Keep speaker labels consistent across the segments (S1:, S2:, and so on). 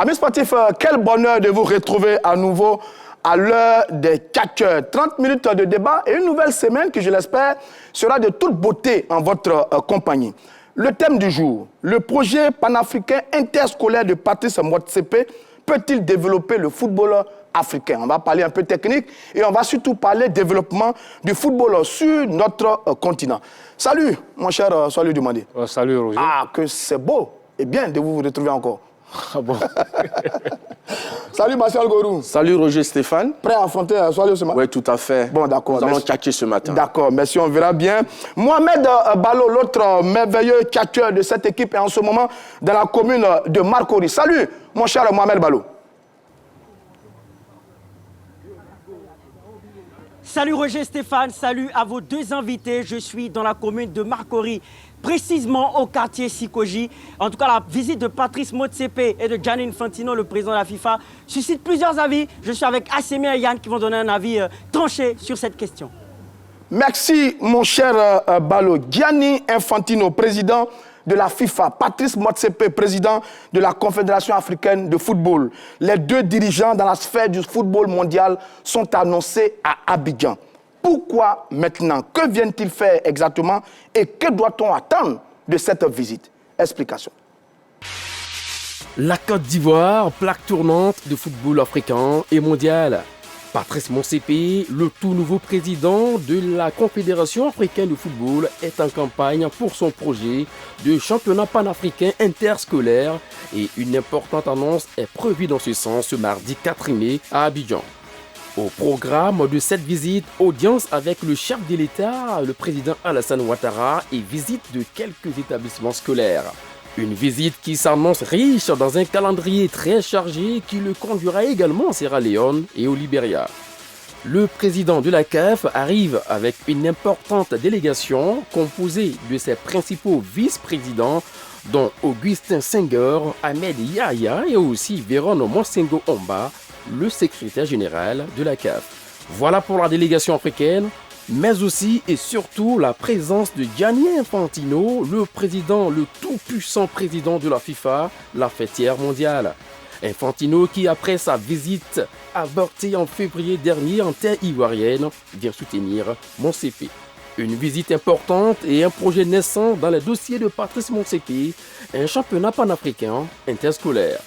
S1: Amis sportifs, quel bonheur de vous retrouver à nouveau à l'heure des 4 heures. 30 minutes de débat et une nouvelle semaine qui, je l'espère, sera de toute beauté en votre compagnie. Le thème du jour, le projet panafricain interscolaire de Patrice Motsepe peut-il développer le football africain? On va parler un peu technique et on va surtout parler développement du football sur notre continent. Salut, mon cher Salut Dumandé.
S2: Salut, Roger.
S1: Ah, que c'est beau et bien de vous retrouver encore.
S2: Ah bon.
S1: Salut Martial Gorou.
S3: Salut Roger Stéphane.
S1: Prêt à affronter Soalio ce matin?
S3: Oui, tout à fait.
S1: Bon, d'accord.
S3: Nous allons tchatcher ce matin.
S1: D'accord, merci, on verra bien. Mohamed Balo, l'autre merveilleux catcheur de cette équipe, est en ce moment dans la commune de Marcory. Salut, mon cher Mohamed Balo.
S4: Salut Roger Stéphane, salut à vos deux invités. Je suis dans la commune de Marcory, précisément au quartier Sikoji. En tout cas, la visite de Patrice Motsepe et de Gianni Infantino, le président de la FIFA, suscite plusieurs avis. Je suis avec Assemi et Yann qui vont donner un avis tranché sur cette question.
S1: Merci, mon cher Balo. Gianni Infantino, président de la FIFA, Patrice Motsepe, président de la Confédération africaine de football. Les deux dirigeants dans la sphère du football mondial sont annoncés à Abidjan. Pourquoi maintenant? Que viennent-ils faire exactement? Et que doit-on attendre de cette visite? Explication.
S5: La Côte d'Ivoire, plaque tournante de football africain et mondial. Patrice Motsepe, le tout nouveau président de la Confédération africaine de football, est en campagne pour son projet de championnat panafricain interscolaire et une importante annonce est prévue dans ce sens ce mardi 4 mai à Abidjan. Au programme de cette visite, audience avec le chef de l'État, le président Alassane Ouattara, et visite de quelques établissements scolaires. Une visite qui s'annonce riche dans un calendrier très chargé qui le conduira également en Sierra Leone et au Libéria. Le président de la CAF arrive avec une importante délégation composée de ses principaux vice-présidents dont Augustin Senghor, Ahmed Yahya et aussi Véron Monsengo Omba, le secrétaire général de la CAF. Voilà pour la délégation africaine, mais aussi et surtout la présence de Gianni Infantino, le président, le tout-puissant président de la FIFA, la fêtière mondiale. Infantino qui, après sa visite avortée en février dernier en terre ivoirienne, vient soutenir Motsepe. Une visite importante et un projet naissant dans les dossiers de Patrice Motsepe, un championnat panafricain interscolaire.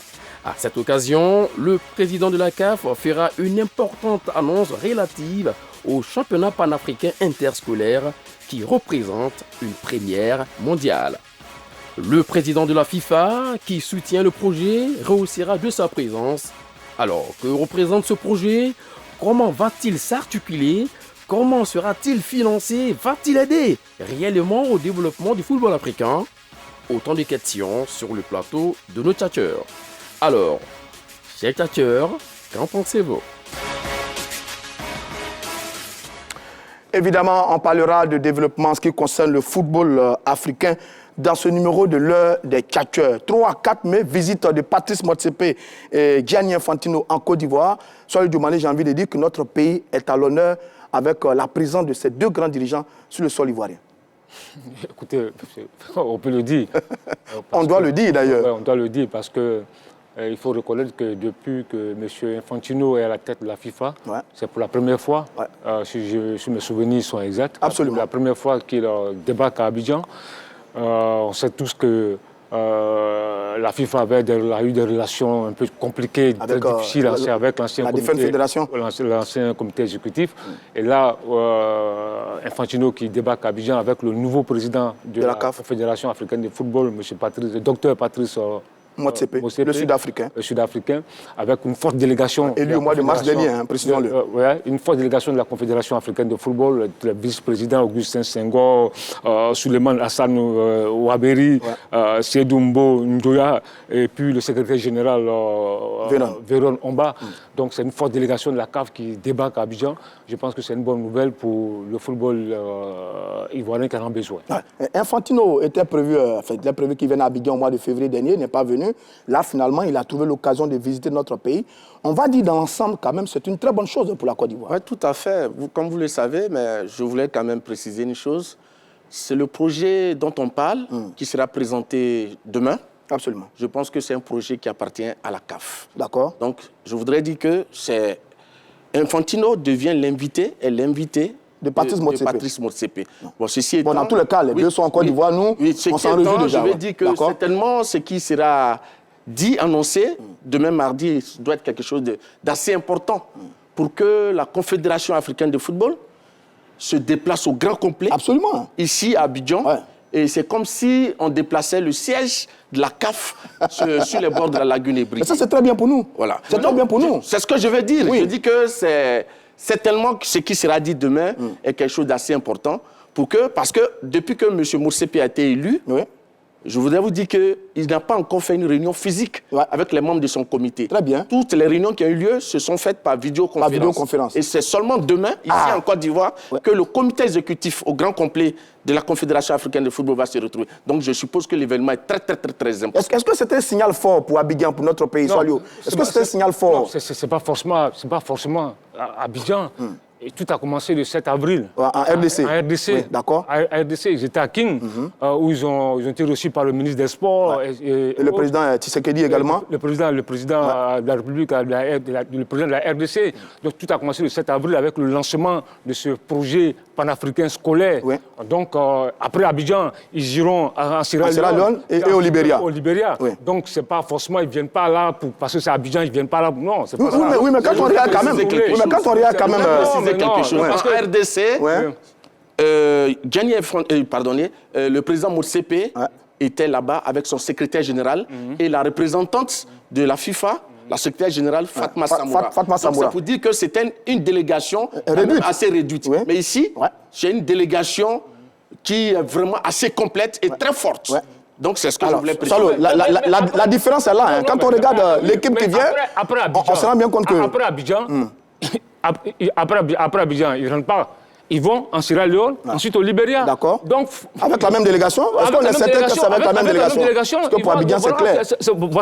S5: À cette occasion, le président de la CAF fera une importante annonce relative au championnat panafricain interscolaire qui représente une première mondiale. Le président de la FIFA, qui soutient le projet, rehaussera de sa présence. Alors, que représente ce projet? Comment va-t-il s'articuler? Comment sera-t-il financé? Va-t-il aider réellement au développement du football africain? Autant de questions sur le plateau de nos tchatcheurs. Alors, chers tchatcheurs, qu'en pensez-vous?
S1: Évidemment, on parlera de développement en ce qui concerne le football africain dans ce numéro de l'heure des tchatcheurs. 3 à 4 mai, visite de Patrice Motsepe et Gianni Infantino en Côte d'Ivoire. Soyez du Mali, j'ai envie de dire que notre pays est à l'honneur avec la présence de ces deux grands dirigeants sur le sol ivoirien.
S2: Écoutez, on peut le dire.
S1: On doit le dire d'ailleurs.
S2: Ouais, on doit le dire parce que il faut reconnaître que depuis que M. Infantino est à la tête de la FIFA, c'est pour la première fois, si mes souvenirs sont exacts,
S1: absolument,
S2: la première fois qu'il débarque à Abidjan. On sait tous que la FIFA a eu des relations un peu compliquées, très difficiles avec l'ancien comité exécutif. Et là, Infantino qui débarque à Abidjan avec le nouveau président de la Confédération africaine de football, le docteur Patrice
S1: Motsepe, le Sud-Africain.
S2: Le Sud-Africain, avec une forte délégation.
S1: Élu au mois de mars dernier, précisons-le.
S2: Une forte délégation de la Confédération africaine de football, le vice-président Augustin Senghor, Suleiman Hassan Ouaberi, Seydou Ndoya, et puis le secrétaire général Véron Omba. Donc c'est une forte délégation de la CAF qui débarque à Abidjan. Je pense que c'est une bonne nouvelle pour le football ivoirien qui en a besoin.
S1: Infantino était prévu, il est prévu qu'il vienne à Abidjan au mois de février dernier, il n'est pas venu. Là, finalement, il a trouvé l'occasion de visiter notre pays. On va dire dans l'ensemble, quand même, c'est une très bonne chose pour la Côte d'Ivoire.
S3: Oui, tout à fait. Comme vous le savez, mais je voulais quand même préciser une chose. C'est le projet dont on parle qui sera présenté demain
S1: Absolument.
S3: Je pense que c'est un projet qui appartient à la CAF.
S1: D'accord.
S3: Donc, je voudrais dire que Infantino devient l'invité et l'invité
S1: de Patrice
S3: Motsepe. Bon, ceci étant,
S1: dans tous les cas, les deux sont en Côte d'Ivoire. Nous, on s'en réjouit déjà.
S3: Je vais dire que certainement, ce qui sera dit, annoncé, demain mardi, doit être quelque chose d'assez important pour que la Confédération africaine de football se déplace au grand complet.
S1: Absolument.
S3: Ici, à Abidjan. Ouais. Et c'est comme si on déplaçait le siège de la CAF sur les bords de la lagune Ébri.
S1: Mais ça, c'est très bien pour nous.
S3: Voilà.
S1: C'est très bien pour nous.
S3: C'est ce que je veux dire.
S1: Oui.
S3: Je dis que c'est tellement ce qui sera dit demain est quelque chose d'assez important parce que depuis que M. Motsepe a été élu, je voudrais vous dire qu'il n'a pas encore fait une réunion physique avec les membres de son comité.
S1: Très bien.
S3: Toutes les réunions qui ont eu lieu se sont faites par vidéoconférence. Et c'est seulement demain, ici en Côte d'Ivoire, que le comité exécutif au grand complet de la Confédération africaine de football va se retrouver. Donc je suppose que l'événement est très important.
S1: Est-ce que c'était un signal fort pour Abidjan, pour notre pays, Soalio? Est-ce que c'était un signal fort?
S2: C'est pas forcément Abidjan. Et tout a commencé le 7 avril.
S1: En RDC.
S2: En RDC.
S1: Oui, d'accord.
S2: En RDC, ils étaient à King, où ils ont été reçus par le ministre des Sports.
S1: Ouais. Et le président Tshisekedi également.
S2: Le président de la République, le président de la RDC. Donc tout a commencé le 7 avril avec le lancement de ce projet panafricain scolaire. Oui. Donc après Abidjan, ils iront en Sierra Leone
S1: et au Libéria.
S2: Au Libéria. Oui. Donc c'est pas forcément, ils ne viennent pas là parce que c'est Abidjan, ils ne viennent pas là. Non, c'est pas ça.
S1: Oui, mais quand on regarde quand même.
S3: Quelque chose. Parce qu'en RDC, le président Motsepe était là-bas avec son secrétaire général et la représentante de la FIFA, la secrétaire générale Fatma Samoura. Donc ça vous dire que c'était une délégation assez réduite. Oui. Mais ici, c'est une délégation qui est vraiment assez complète et très forte. Ouais. Donc c'est ce que je voulais préciser.
S1: La différence est là. Hein. Quand on regarde l'équipe qui vient, on se rend bien compte que...
S2: Après Abidjan, après Abidjan, ils ne rentrent pas. Ils vont en Sierra Leone, ensuite au Libéria.
S1: D'accord. Donc, avec la même délégation? Est-ce qu'on est certain que c'est avec la même délégation? Parce que pour Abidjan, c'est clair.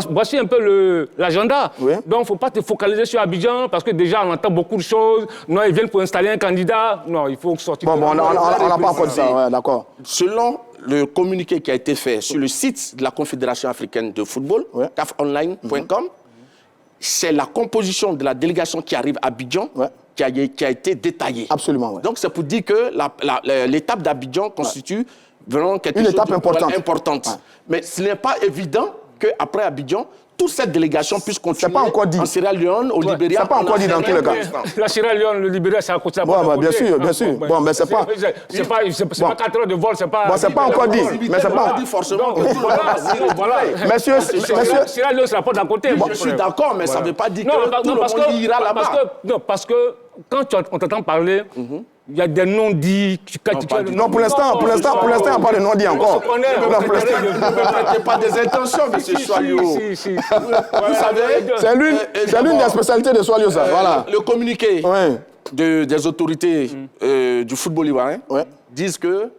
S2: Voici un peu l'agenda.
S1: Oui.
S2: Donc, il ne faut pas te focaliser sur Abidjan, parce que déjà, on entend beaucoup de choses. Non, ils viennent pour installer un candidat. Non, il faut sortir...
S1: Bon, on n'a pas encore dit ça, d'accord.
S3: Selon le communiqué qui a été fait sur le site de la Confédération africaine de football, cafonline.com, c'est la composition de la délégation qui arrive à Abidjan qui a été détaillée.
S1: Absolument,
S3: Donc c'est pour dire que l'étape d'Abidjan constitue vraiment quelque chose importante. Mais ce n'est pas évident qu'après Abidjan, toute cette délégation puisse continuer en Sierra Leone, au Libéria.
S1: C'est pas encore dit dans tous les cas.
S2: La Sierra Leone, le Libéria, c'est à côté.
S1: Bien sûr, bien sûr. Bon, mais c'est pas...
S2: C'est pas 4 heures de vol, c'est pas...
S1: Bon, c'est pas encore dit, mais c'est pas...
S3: dit forcément.
S2: Voilà.
S1: Monsieur...
S2: Sierra Leone, c'est la porte d'à côté.
S3: Je suis d'accord, mais ça ne veut pas dire que tout le monde ira là-bas.
S2: Non, parce que quand on t'entend parler... Il y a des non-dits.
S1: Non, pour l'instant, il n'y a pas de non-dits encore.
S3: Ne pas des intentions, M. Soalio. Vous savez,
S1: c'est l'une des spécialités de Soalio, ça. Voilà.
S3: Le communiqué des autorités du football ivoirien disent que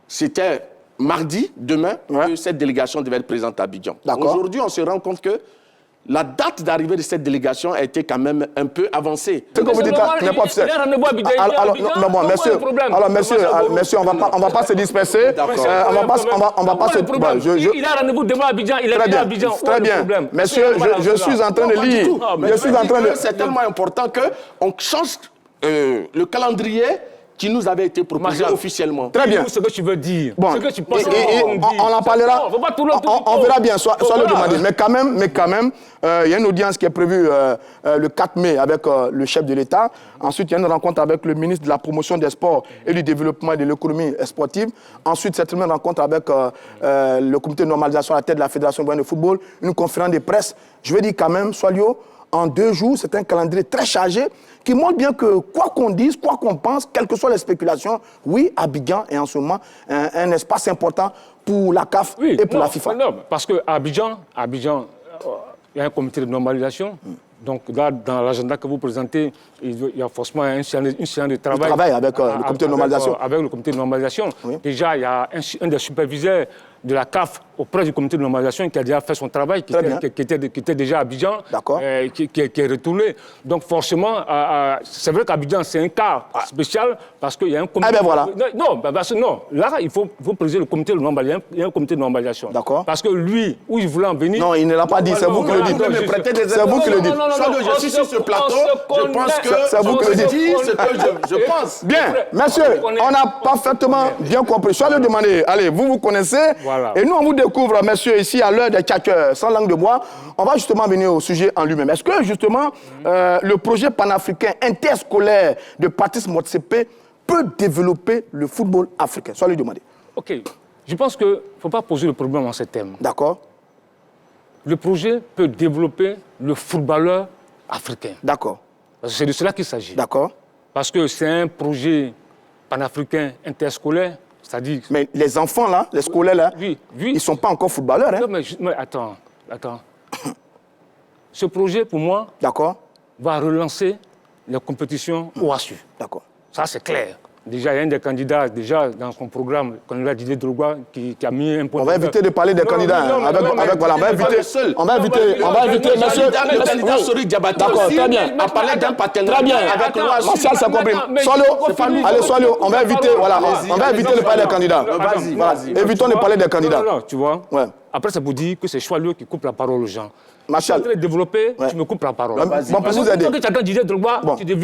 S3: c'était mardi, demain, que cette délégation devait être présente à Abidjan. Aujourd'hui, on se rend compte que la date d'arrivée de cette délégation a été quand même un peu avancée.
S1: C'est comme vous dites, n'est pas officiel. Monsieur, on va pas se disperser. On va pas se...
S2: Il a rendez-vous demain à Abidjan, il est venu à Abidjan.
S1: Très bien. Monsieur, je suis en train de lire.
S3: C'est tellement important qu'on change le calendrier qui nous avait été proposé officiellement.
S1: Très bien.
S2: Ce que tu veux dire.
S1: Bon.
S2: Ce que tu penses.
S1: On en parlera. On verra bien. Soit le demander. Mais quand même, il y a une audience qui est prévue le 4 mai avec le chef de l'État. Ensuite, il y a une rencontre avec le ministre de la Promotion des Sports et du Développement et de l'économie sportive. Ensuite, cette même rencontre avec le comité de normalisation à la tête de la Fédération ivoirienne de football. Une conférence de presse. Je veux dire quand même, Soalio, en 2 jours, c'est un calendrier très chargé qui montre bien que quoi qu'on dise, quoi qu'on pense, quelles que soient les spéculations, oui, Abidjan est en ce moment un espace important pour la CAF et pour la FIFA.
S2: Non, parce qu'à Abidjan, il y a un comité de normalisation. Donc là, dans l'agenda que vous présentez, il y a forcément une séance de travail.
S1: Avec le comité de normalisation.
S2: Avec le comité de normalisation. Oui. Déjà, il y a un des superviseurs de la CAF auprès du comité de normalisation qui a déjà fait son travail, qui était déjà à Abidjan, qui est retourné. Donc forcément, c'est vrai qu'Abidjan, c'est un cas spécial parce qu'il y a un comité... Non, là, il faut présider le comité de normalisation. Il y a un comité de normalisation. Parce que lui, où il voulait en venir...
S1: Non, il ne l'a pas dit, c'est vous qui le dites. C'est vous qui le dites.
S3: Je suis sur ce plateau, je pense que...
S1: C'est vous qui le dites.
S3: Je pense.
S1: Bien, messieurs, on a parfaitement bien compris. Soit le demander, allez, vous connaissez, et nous, on vous découvre, messieurs, ici, à l'heure des tchatcheurs, sans langue de bois. On va justement venir au sujet en lui-même. Est-ce que, justement, le projet panafricain interscolaire de Patrice Motsepe peut développer le football africain? Soit lui demander.
S2: OK. Je pense qu'il ne faut pas poser le problème en ces termes.
S1: D'accord.
S2: Le projet peut développer le footballeur africain.
S1: D'accord.
S2: C'est de cela qu'il s'agit.
S1: D'accord.
S2: Parce que c'est un projet panafricain interscolaire, c'est-à-dire...
S1: Mais les enfants, là, les scolaires, là,
S2: ils
S1: ne sont pas encore footballeurs. Hein?
S2: Non, mais attends. Ce projet, pour moi, va relancer les compétitions OASU.
S1: D'accord.
S2: Ça, c'est clair. Déjà, il y a un des candidats, déjà dans son programme, quand il a Didier Drogba, qui a mis un point...
S1: On va éviter de parler des candidats. On va éviter, monsieur...
S3: Le candidat Sori Diabaté.
S1: D'accord, très bien.
S3: A parlé d'un partenariat.
S1: Très bien.
S3: Avec l'OASU.
S1: Martial, ça compris. Allez, Solio, on va éviter, on va éviter de parler des candidats.
S3: Vas-y.
S1: Évitons de parler des candidats.
S2: Non, tu vois. Après, ça vous dit que c'est Choilio qui coupe la parole aux gens.
S1: Martial.
S2: Tu es développé, tu me coupes la parole.
S1: Bon, pour vous aider.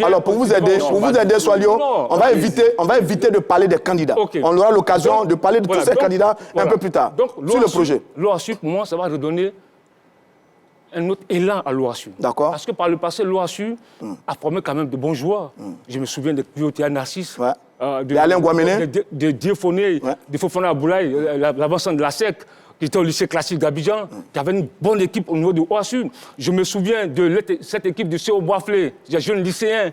S1: Alors, pour vous aider, Solio, on va éviter de parler des candidats. On aura l'occasion de parler de tous ces candidats un peu plus tard, sur le projet.
S2: L'OASU, pour moi, ça va redonner un autre élan à l'OASU.
S1: D'accord.
S2: Parce que par le passé, l'OASU a formé quand même de bons joueurs. Je me souviens de Kyotia Narcisse,
S1: de Alain Guamene,
S2: de Diefoné, de Fofana Aboulaye, l'avancement de la SEC, qui était au lycée classique d'Abidjan, qui avait une bonne équipe au niveau du OASU. Je me souviens de cette équipe de CO Boisflé, des jeunes lycéens,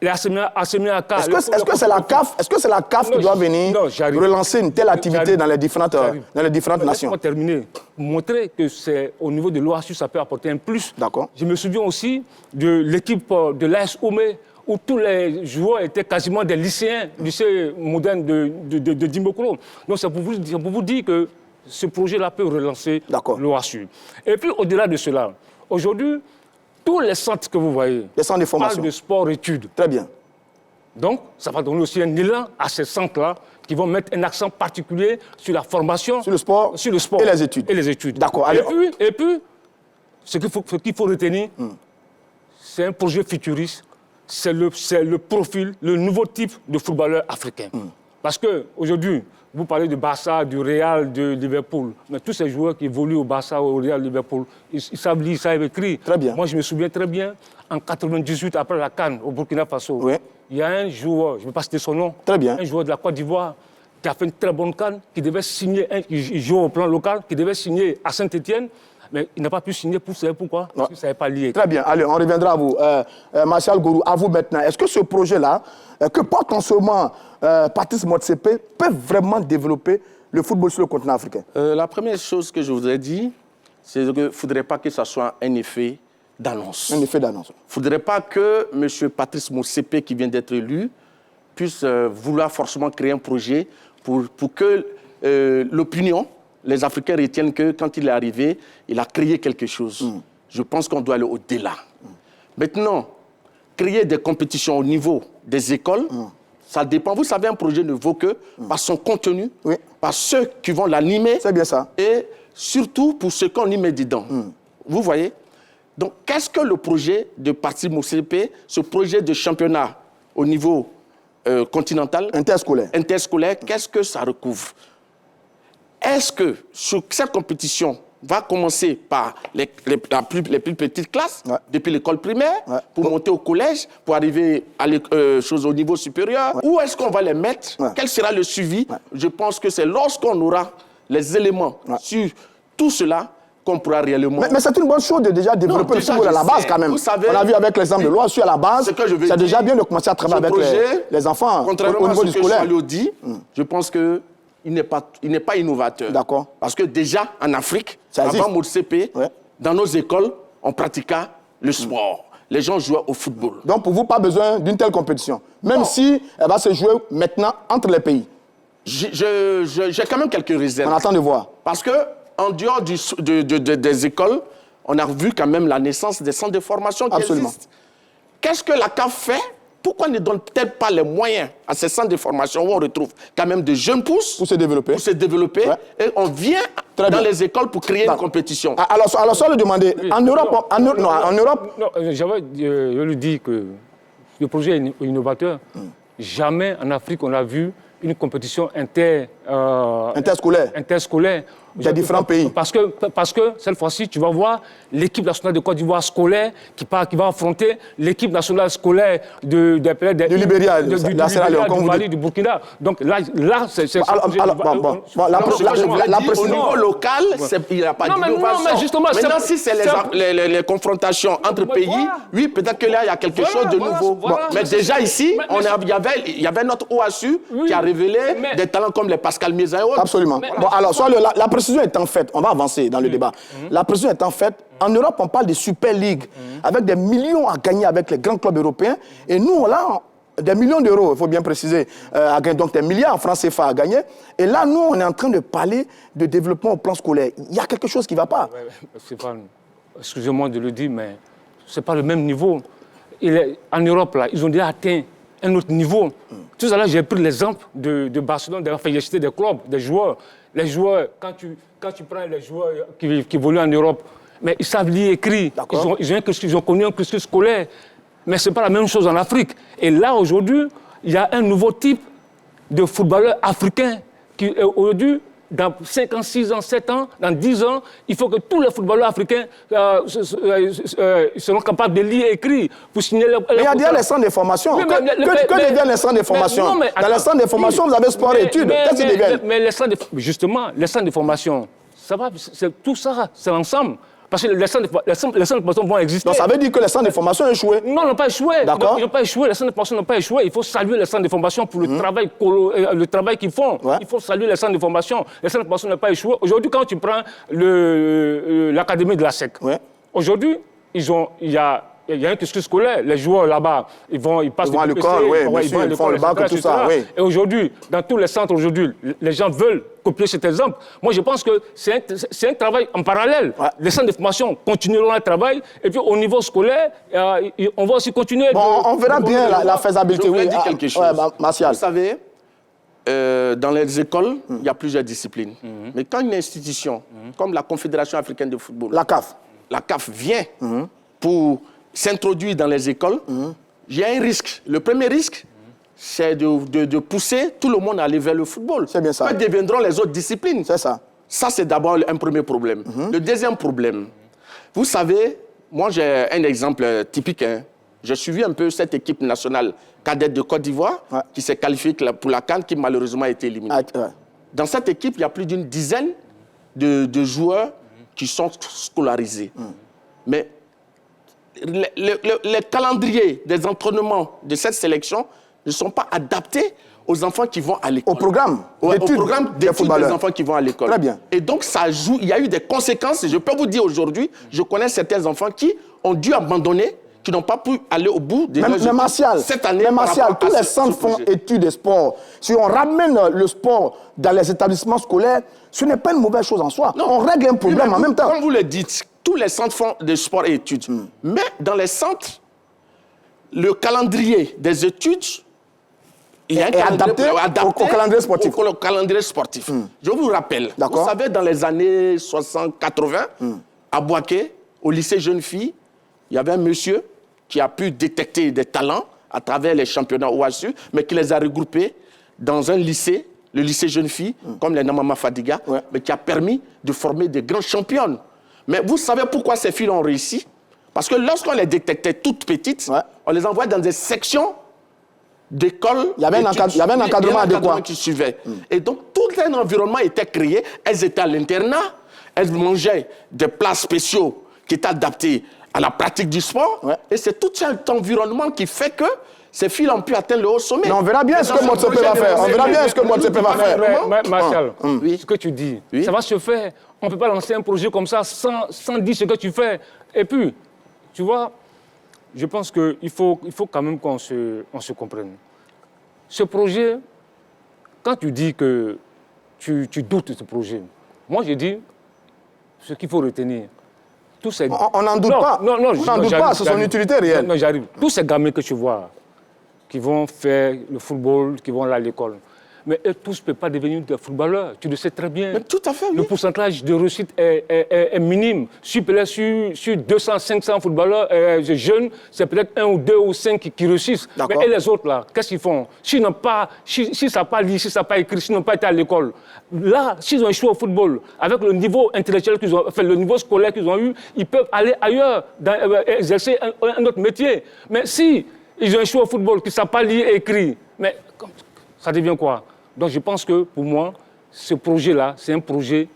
S2: les ACMAK.
S1: Est-ce que c'est la CAF qui doit venir relancer une telle activité dans les différentes nations?
S2: Laisse-moi terminer. Montrer que c'est au niveau de l'OASU, ça peut apporter un plus.
S1: D'accord.
S2: Je me souviens aussi de l'équipe de l'AS Omé, où tous les joueurs étaient quasiment des lycéens, lycée moderne de Dimbokro. Donc c'est pour vous dire que ce projet-là peut relancer l'OASU. Et puis au-delà de cela, aujourd'hui, tous les centres que vous voyez parlent de sport-études.
S1: Très bien.
S2: Donc, ça va donner aussi un élan à ces centres-là qui vont mettre un accent particulier sur la formation,
S1: sur le sport et les études. D'accord.
S2: Et puis, ce qu'il faut retenir, c'est un projet futuriste, c'est le profil, le nouveau type de footballeur africain. Parce qu'aujourd'hui, vous parlez du Barça, du Real, de Liverpool. Mais tous ces joueurs qui évoluent au Barça, au Real, Liverpool, ils savent lire, ils savent écrire.
S1: Très bien.
S2: Moi, je me souviens très bien, en 98, après la CAN, au Burkina Faso, il y a un joueur, je ne vais pas citer son nom, un joueur de la Côte d'Ivoire, qui a fait une très bonne CAN, qui devait signer, il joue au plan local, qui devait signer à Saint-Étienne. Mais il n'a pas pu signer pour savoir pourquoi. Parce qu'il ne savait pas lire.
S1: Très bien. Allez, on reviendra à vous. Martial Gourou, à vous maintenant. Est-ce que ce projet-là, que porte en ce moment Patrice Motsepe, peut vraiment développer le football sur le continent africain?
S3: La première chose que je voudrais dire, c'est qu'il ne faudrait pas que ça soit un effet d'annonce.
S1: Un effet d'annonce.
S3: Il ne faudrait pas que M. Patrice Motsepe, qui vient d'être élu, puisse vouloir forcément créer un projet pour que l'opinion, les Africains retiennent que quand il est arrivé, il a créé quelque chose. Je pense qu'on doit aller au-delà. Maintenant, créer des compétitions au niveau des écoles, ça dépend. Vous savez, un projet ne vaut que par son contenu, par ceux qui vont l'animer.
S1: C'est bien ça.
S3: Et surtout pour ceux qu'on y met dedans. Vous voyez? Donc, qu'est-ce que le projet de Patrice Motsepe, ce projet de championnat au niveau continental, interscolaire, qu'est-ce que ça recouvre? Est-ce que cette compétition va commencer par les plus petites classes, depuis l'école primaire, pour monter au collège, pour arriver au niveau supérieur? Où est-ce qu'on va les mettre? Quel sera le suivi? Je pense que c'est lorsqu'on aura les éléments sur tout cela qu'on pourra réellement...
S1: Mais c'est une bonne chose de déjà développer le football à la base quand même. Savez, on a vu avec l'exemple de l'OASU à la base, c'est déjà bien de commencer à travailler avec les enfants au niveau du scolaire.
S3: Contrairement à ce que dit, je pense que il n'est pas innovateur.
S1: D'accord.
S3: Parce que déjà, en Afrique, avant Motsepe, dans nos écoles, on pratiqua le sport. Les gens jouaient au football.
S1: Donc, pour vous, pas besoin d'une telle compétition. Même si elle va se jouer maintenant entre les pays.
S3: J'ai quand même quelques réserves.
S1: On attend de voir.
S3: Parce qu'en dehors des écoles, on a vu quand même la naissance des centres de formation qui existent. Qu'est-ce que la CAF fait? Pourquoi ne donne-t-elle pas les moyens à ces centres de formation où on retrouve quand même de jeunes pousses
S1: pour se développer,
S3: et on vient dans les écoles pour créer une compétition.
S1: Alors, ça le demander. Oui. En Europe, en Europe...
S2: Non, je lui dis que le projet est innovateur. Jamais en Afrique on a vu une compétition interscolaire.
S1: Des différents pays.
S2: Parce que cette fois-ci, tu vas voir l'équipe nationale de Côte d'Ivoire scolaire qui va affronter l'équipe nationale scolaire du
S1: Libéria,
S2: du Mali, du Burkina. Donc là c'est...
S3: Au niveau local, il n'y a pas d'innovation. Maintenant, si c'est les confrontations entre pays, oui, peut-être que là, il y a quelque chose de nouveau. Mais déjà ici, il y avait notre OASU qui a révélé des talents comme les Pascal Mieza et autres.
S1: Absolument. Bon, alors, la précision étant faite, on va avancer dans le débat. La précision étant faite, en Europe, on parle de Super League, avec des millions à gagner avec les grands clubs européens. Et nous, on a des millions d'euros, il faut bien préciser, à gagner, donc des milliards en francs CFA à gagner. Et là, nous, on est en train de parler de développement au plan scolaire. Il y a quelque chose qui ne va pas.
S2: Excusez-moi de le dire, mais ce n'est pas le même niveau. En Europe, là, ils ont déjà atteint un autre niveau. Tout à l'heure, j'ai pris l'exemple de Barcelone, de la félicité des clubs, des joueurs. Les joueurs, quand tu prends les joueurs qui évoluent en Europe, mais ils savent lire et écrire. Ils ont connu un cursus scolaire. Mais ce n'est pas la même chose en Afrique. Et là, aujourd'hui, il y a un nouveau type de footballeur africain qui, aujourd'hui, dans 5 ans, 6 ans, 7 ans, dans 10 ans, il faut que tous les footballeurs africains seront capables de lire et écrire pour signer les...
S1: Mais il y a déjà les centres de formation. Que deviennent les centres de formation? Dans les centres de formation, vous avez sport et études. Qu'est-ce qu'ils deviennent?
S2: Justement, les centres de formation, ça va, tout ça, c'est l'ensemble. Parce que les centres de formation vont exister.
S1: Donc ça veut dire que les centres de formation ont échoué?
S2: Non, ils n'ont pas échoué.
S1: D'accord.
S2: Ils n'ont pas échoué, les centres de formation n'ont pas échoué. Il faut saluer les centres de formation pour le travail qu'ils font. Ouais. Il faut saluer les centres de formation. Les centres de formation n'ont pas échoué. Aujourd'hui, quand tu prends l'académie de la SEC, aujourd'hui, il y a un cursus scolaire. Les joueurs là-bas, ils passent
S1: à l'école, ils font le bac, tout ça. Oui.
S2: Et aujourd'hui, dans tous les centres, les gens veulent copier cet exemple. Moi, je pense que c'est un travail en parallèle. Ouais. Les centres de formation continueront le travail. Et puis, au niveau scolaire, on va aussi continuer.
S1: On verra bien la faisabilité.
S3: Je voulais dire quelque chose.
S1: Martial.
S3: Vous savez, dans les écoles, il y a plusieurs disciplines. Mais quand une institution, comme la Confédération africaine de football,
S1: la CAF
S3: vient pour s'introduire dans les écoles, il y a un risque. Le premier risque, c'est de pousser tout le monde à aller vers le football.
S1: C'est bien ça.
S3: Que deviendront les autres disciplines?
S1: C'est ça.
S3: Ça, c'est d'abord un premier problème. Le deuxième problème, vous savez, moi j'ai un exemple typique. J'ai suivi un peu cette équipe nationale cadette de Côte d'Ivoire qui s'est qualifiée pour la CAN, qui malheureusement a été éliminée. Dans cette équipe, il y a plus d'une dizaine de joueurs qui sont scolarisés. Mais les calendriers des entraînements de cette sélection ne sont pas adaptés aux enfants qui vont à l'école.
S1: Au programme
S3: d'études des enfants qui vont à l'école.
S1: Très bien.
S3: Et donc, ça joue. Il y a eu des conséquences. Je peux vous dire aujourd'hui, je connais certains enfants qui ont dû abandonner, qui n'ont pas pu aller au bout des
S1: Martial,
S3: cette année.
S1: Mais Martial, tous les centres font études et sport. Si on ramène le sport dans les établissements scolaires, ce n'est pas une mauvaise chose en soi. Non. On règle un problème en même temps.
S3: Comme vous le dites, tous les centres font des sports et études. Mais dans les centres, le calendrier des études est adapté au calendrier sportif. Au calendrier sportif. Je vous rappelle, vous savez, dans les années 60-80, à Bouaké, au lycée Jeune Fille, il y avait un monsieur qui a pu détecter des talents à travers les championnats OASU, mais qui les a regroupés dans un lycée, le lycée Jeune Fille, comme les Namama Fadiga, mais qui a permis de former des grands championnes. Mais vous savez pourquoi ces filles ont réussi? Parce que lorsqu'on les détectait toutes petites, on les envoyait dans des sections d'écoles.
S1: Il y avait un encadrement adéquat
S3: qui suivait. Et donc, tout un environnement était créé. Elles étaient à l'internat. Elles mangeaient des plats spéciaux qui étaient adaptés à la pratique du sport. Et c'est tout cet environnement qui fait que ces filles ont pu atteindre le haut sommet.
S1: Mais on verra bien ce que Motsepe va faire. On verra bien ce que Motsepe va faire.
S2: Martial, ce que tu dis, ça va se faire. On ne peut pas lancer un projet comme ça sans dire ce que tu fais. Et puis, tu vois, je pense qu'il faut quand même qu'on se comprenne. Ce projet, quand tu dis que tu doutes de ce projet, moi je dis ce qu'il faut retenir.
S1: On n'en doute pas.
S2: Non,
S1: on n'en doute pas, c'est son utilité réelle.
S2: Non, j'arrive. Tous ces gamins que tu vois, qui vont faire le football, qui vont aller à l'école, mais eux tous ne peuvent pas devenir des footballeurs. Tu le sais très bien.
S3: Mais tout à fait, oui.
S2: Le pourcentage de réussite est minime. Sur 200, 500 footballeurs jeunes, c'est peut-être 1 ou 2 ou 5 qui réussissent. Mais et les autres, là, qu'est-ce qu'ils font? S'ils n'ont pas, si ça n'a pas lu, si ça n'a pas écrit, s'ils n'ont pas été à l'école, là, s'ils ont échoué au football, avec le niveau intellectuel qu'ils ont, enfin, le niveau scolaire qu'ils ont eu, ils peuvent aller ailleurs, exercer un autre métier. Mais si ils ont échoué au football, qu'ils ne savent pas lire et écrire, mais ça devient quoi? Donc je pense que pour moi, ce projet-là, c'est un projet,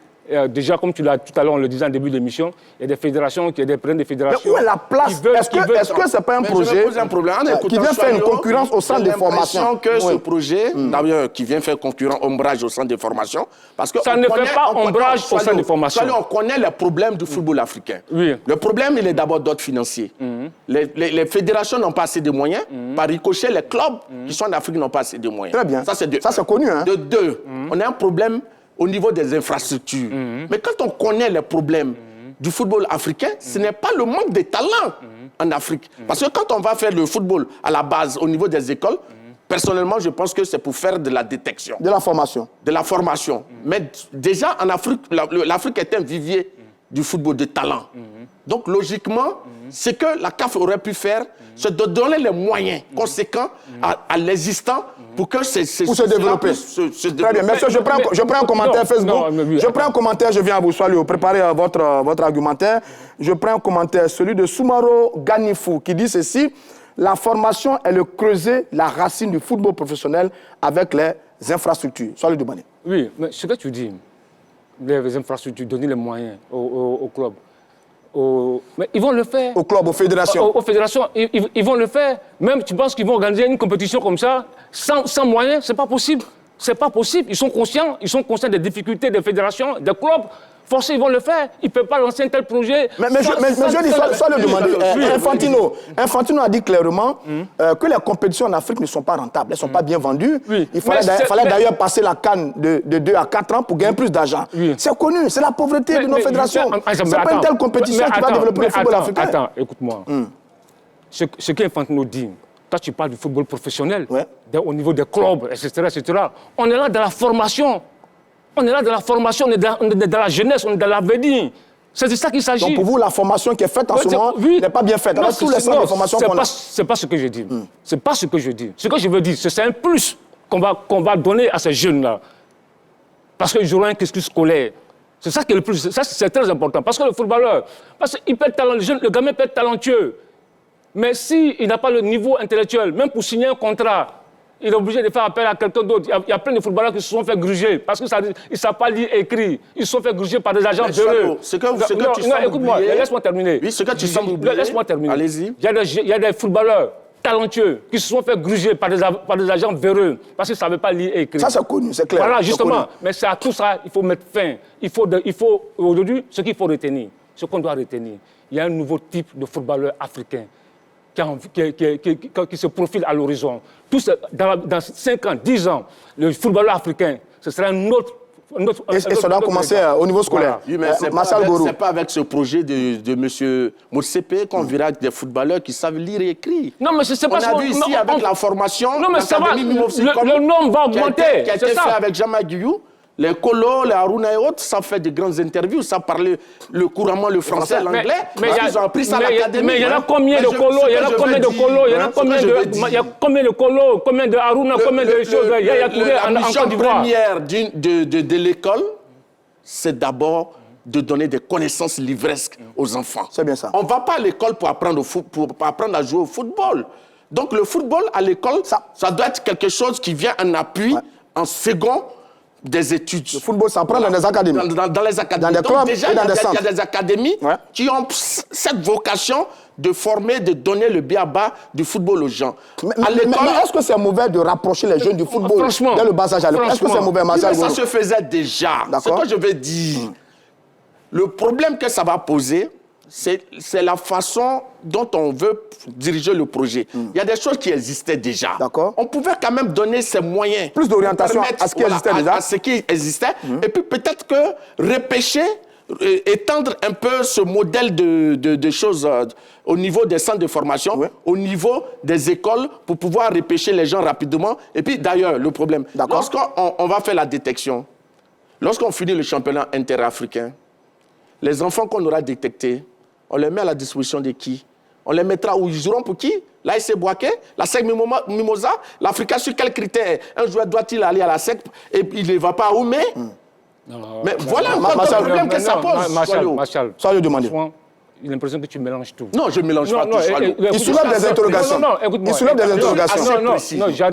S2: déjà comme tu l'as tout à l'heure, on le disait en début de l'émission, il y a des fédérations, il y a des présidents des fédérations.
S1: Mais où est la place? Est-ce que ce n'est pas un projet qui vient faire une concurrence au centre de formation?
S3: Que ce projet, d'ailleurs, qui vient faire ombrage au centre de formation, parce que
S2: ça ne fait pas ombrage au centre de formation.
S3: On connaît les problèmes du football africain.
S2: Oui.
S3: Le problème, il est d'abord d'ordre financier. Les fédérations n'ont pas assez de moyens. Par ricochet, les clubs qui sont en Afrique n'ont pas assez de moyens.
S1: Très bien. Ça, c'est connu. Hein?
S3: De deux, on a un problème au niveau des infrastructures. Mais quand on connaît les problèmes du football africain, ce n'est pas le manque de talent en Afrique. Parce que quand on va faire le football à la base, au niveau des écoles, personnellement, je pense que c'est pour faire de la détection.
S1: De la formation.
S3: De la formation. Mais déjà, en Afrique, l'Afrique est un vivier du football de talent. Donc, logiquement, ce que la CAF aurait pu faire, c'est de donner les moyens conséquents à l'existant pour que pour
S1: se développer. Très bien. Merci. Je prends un commentaire Facebook. Je prends un commentaire, je viens à vous saluer. Préparez votre argumentaire. Je prends un commentaire, celui de Soumaro Ganifou, qui dit ceci: la formation est le creuset, la racine du football professionnel avec les infrastructures. Salut Doubani.
S2: Oui, mais ce que tu dis, les infrastructures, donner les moyens au club. Mais ils vont le faire.
S1: Au club, aux fédérations.
S2: Aux fédérations, ils vont le faire. Même tu penses qu'ils vont organiser une compétition comme ça, sans moyens, c'est pas possible. C'est pas possible. Ils sont conscients des difficultés des fédérations, des clubs. Forcément, ils vont le faire. Ils ne peuvent pas lancer un tel projet.
S1: Mais je dis, soit le demander. Infantino a dit clairement que les compétitions en Afrique ne sont pas rentables. Elles ne sont pas bien vendues.
S2: Oui.
S1: Il fallait d'ailleurs passer la CAN de 2 à 4 ans pour gagner plus d'argent. Oui. C'est connu. C'est la pauvreté de nos fédérations. Ce n'est pas une telle compétition qui va développer le football africain.
S2: Attends, écoute-moi. Ce qu'Infantino dit, toi, tu parles du football professionnel, au niveau des clubs, etc. On est là dans la formation. On est là dans la formation, on est dans la jeunesse, on est dans l'avenir. C'est de ça qu'il s'agit.
S1: Donc pour vous, la formation qui est faite en ce moment n'est pas bien faite. Avec tous les centres de formation qu'on a.
S2: C'est pas ce que je dis. C'est pas ce que je dis. Ce que je veux dire, c'est un plus qu'on va donner à ces jeunes-là. Parce qu'ils auront un cursus scolaire. C'est ça qui est le plus. Ça, c'est très important. Parce que le footballeur, il peut être talentueux, le gamin peut être talentueux. Mais s'il n'a pas le niveau intellectuel, même pour signer un contrat, il est obligé de faire appel à quelqu'un d'autre. Il y a plein de footballeurs qui se sont fait gruger parce qu'ils ne savent pas lire et écrire. Ils se sont fait gruger par des agents véreux. Écoute-moi, laisse-moi terminer.
S3: Oui, ce que tu sembles oublier.
S2: Laisse-moi terminer.
S3: Allez-y.
S2: Il y a des footballeurs talentueux qui se sont fait gruger par des agents véreux parce qu'ils ne savaient pas lire et écrire.
S1: Ça, c'est connu, c'est clair.
S2: Voilà, justement. Mais c'est à tout ça il faut mettre fin. Il faut aujourd'hui, ce qu'il faut retenir, ce qu'on doit retenir, il y a un nouveau type de footballeur africain qui se profile à l'horizon. Dans 5 ans, 10 ans, le footballeur africain, ce sera un autre...
S1: Et ça doit commencer au niveau scolaire.
S3: Voilà. Oui, c'est pas avec ce projet de M. Motsepe qu'on verra des footballeurs qui savent lire et écrire.
S2: Non, mais c'est pas
S3: on a vu ici avec la formation,
S2: non, mais ça va, le nombre va augmenter.
S3: Qui a été fait avec Jama Guillou. Les Kolo, les Haruna et autres, ça fait de grandes interviews, ça parlait couramment le français, l'anglais.
S2: Mais
S3: ils ont appris ça à l'académie.
S2: Mais il y en a combien de Kolo? Il y en a combien de Kolo? Il y en a combien de Kolo? Combien de Haruna? Combien de choses?
S3: La mission première de l'école, c'est d'abord de donner des connaissances livresques aux enfants.
S1: C'est bien ça.
S3: On ne va pas à l'école pour apprendre à jouer au football. Donc le football à l'école, ça doit être quelque chose qui vient en appui, en second, des études.
S1: Le football s'apprend dans les académies.
S3: Dans les académies.
S1: Dans des clubs
S3: déjà,
S1: et dans des centres.
S3: Il y a des académies qui ont cette vocation de former, de donner le b.a.-ba du football aux gens.
S1: Mais est-ce que c'est mauvais de rapprocher les jeunes du football dès le bas âge? Est-ce que c'est mauvais, Marcel?
S3: Ça se faisait déjà. Ce que je veux dire. Le problème que ça va poser, c'est la façon dont on veut diriger le projet. Il y a des choses qui existaient déjà. On pouvait quand même donner ces moyens.
S1: Plus d'orientation à ce qui existait déjà.
S3: À ce qui existait. Et puis peut-être que repêcher, étendre un peu ce modèle de choses au niveau des centres de formation, au niveau des écoles, pour pouvoir repêcher les gens rapidement. Et puis d'ailleurs, le problème, lorsqu'on va faire la détection, lorsqu'on finit le championnat interafricain, les enfants qu'on aura détectés, on les met à la disposition de qui? On les mettra où? Ils joueront pour qui? L'ASC Boaké, la SEC Mimosa, l'Africa, sur quels critères un joueur doit-il aller à la SEC et il ne va pas à Oumé? Mais voilà le problème que ça pose.
S2: Martial,
S1: ça lui demander.
S2: J'ai l'impression que tu mélanges tout.
S3: Non, je ne mélange pas tout.
S1: Il soulève des interrogations. Il soulève des interrogations.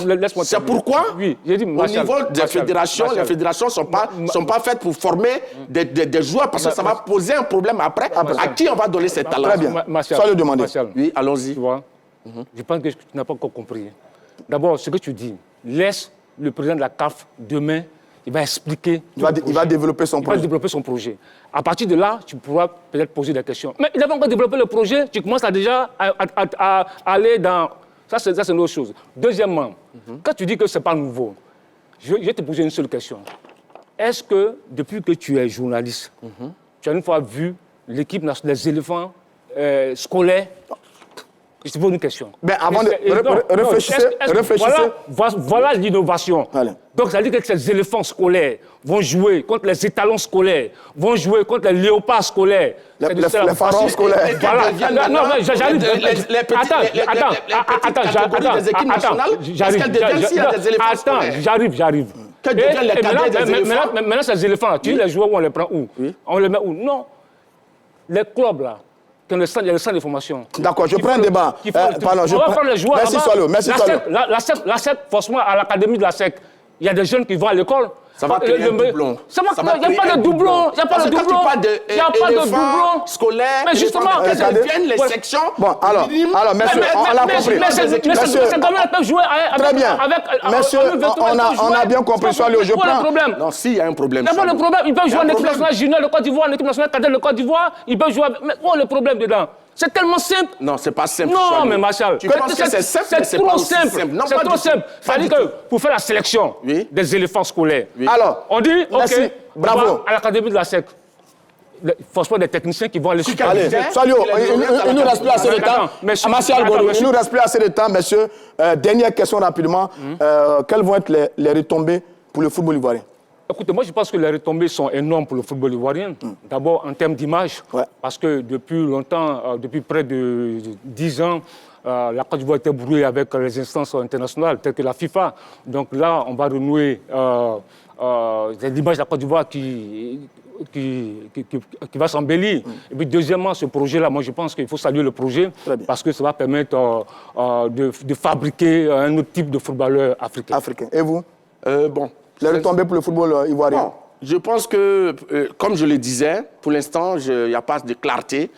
S2: Laisse-moi.
S3: C'est pourquoi, au niveau des fédérations, les fédérations ne sont pas faites pour former des joueurs, parce que ça va poser un problème après. À qui on va donner ces talents?
S1: Très bien. Ça lui demander.
S3: Oui, allons-y.
S2: Tu vois, je pense que tu n'as pas encore compris. D'abord, ce que tu dis, laisse le président de la CAF demain. Il va expliquer.
S1: Il va développer son projet.
S2: Il va développer son projet. À partir de là, tu pourras peut-être poser des questions. Mais il n'a pas encore développé le projet, tu commences déjà à aller dans... Ça, c'est une autre chose. Deuxièmement, quand tu dis que ce n'est pas nouveau, je vais te poser une seule question. Est-ce que, depuis que tu es journaliste, tu as une fois vu l'équipe nationale des éléphants scolaires? Je te pose une question.
S1: Ben, avant de réfléchissez.
S2: Voilà l'innovation. Donc, ça veut dire que ces éléphants scolaires vont jouer contre les étalons scolaires, vont jouer contre les léopards scolaires.
S1: Les pharaons scolaires.
S2: Voilà. Non, mais j'arrive. J'arrive. Maintenant, ces éléphants, tu les joueurs, on les prend où? On les met où? Non. Les clubs, là. Il y a le centre de formation.
S1: D'accord, je prends un débat.
S2: Pardon, on va prendre les joueurs.
S1: Merci Swallow.
S2: La SEC, forcément, à l'académie de la SEC, il y a des jeunes qui vont à l'école.
S3: Ça va créer un doublon.
S2: Il n'y a pas de doublon. Il n'y a pas de doublon. Il n'y a pas de doublon
S3: scolaire.
S2: Mais justement,
S3: qu'elles deviennent les sections.
S1: Bon, alors, messieurs, on a compris.
S2: C'est comment elles peuvent jouer avec...
S1: Très bien. Messieurs, on a bien compris. Swallow, je prends...
S3: Non, s'il y a un problème.
S2: Mais le problème, ils peuvent jouer en équipe nationale junior de Côte d'Ivoire, en équipe nationale cadette de Côte d'Ivoire. Ils peuvent jouer... Mais où est le problème dedans? C'est tellement simple.
S3: Non, c'est pas simple.
S2: Non, mais Martial,
S3: tu penses que c'est simple,
S2: c'est trop simple. C'est trop simple. C'est-à-dire que pour faire la sélection des éléphants scolaires,
S1: alors,
S2: on dit, OK,
S1: bravo.
S2: À l'académie de la SEC, forcément des techniciens qui vont aller sur
S1: Allez, Swallow, il nous reste plus assez de temps. Martial Gourou, il nous reste plus assez de temps, messieurs. Dernière question rapidement. Quelles vont être les retombées pour le football ivoirien?
S2: Écoutez, moi je pense que les retombées sont énormes pour le football ivoirien. D'abord en termes d'image, parce que depuis longtemps, depuis près de 10 ans, la Côte d'Ivoire était brouillée avec les instances internationales, telles que la FIFA. Donc là, on va renouer l'image de la Côte d'Ivoire qui va s'embellir. Et puis deuxièmement, ce projet-là, moi je pense qu'il faut saluer le projet, parce que ça va permettre de fabriquer un autre type de footballeur africain.
S1: Et vous?
S3: Bon.
S1: Les retombées pour le football ivoirien?
S3: Bon, je pense que, comme je le disais, pour l'instant, il n'y a pas de clarté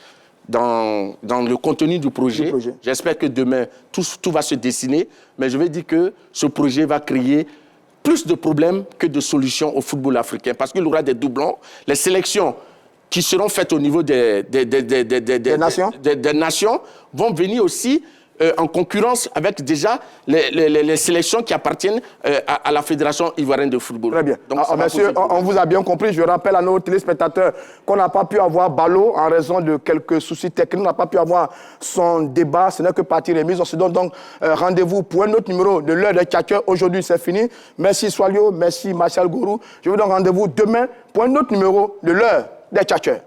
S3: dans le contenu du projet. J'espère que demain, tout va se dessiner. Mais je vais dire que ce projet va créer plus de problèmes que de solutions au football africain. Parce qu'il y aura des doublons. Les sélections qui seront faites au niveau des nations vont venir aussi en concurrence avec déjà les sélections qui appartiennent à la Fédération ivoirienne de football.
S1: Très bien. Donc, monsieur, on vous a bien compris. Je rappelle à nos téléspectateurs qu'on n'a pas pu avoir Ballot en raison de quelques soucis techniques. On n'a pas pu avoir son débat. Ce n'est que partie remise. On se donne donc rendez-vous pour un autre numéro de l'heure des Tchatcheurs. Aujourd'hui, c'est fini. Merci Swallow, merci Martial Gourou. Je vous donne rendez-vous demain pour un autre numéro de l'heure des Tchatcheurs.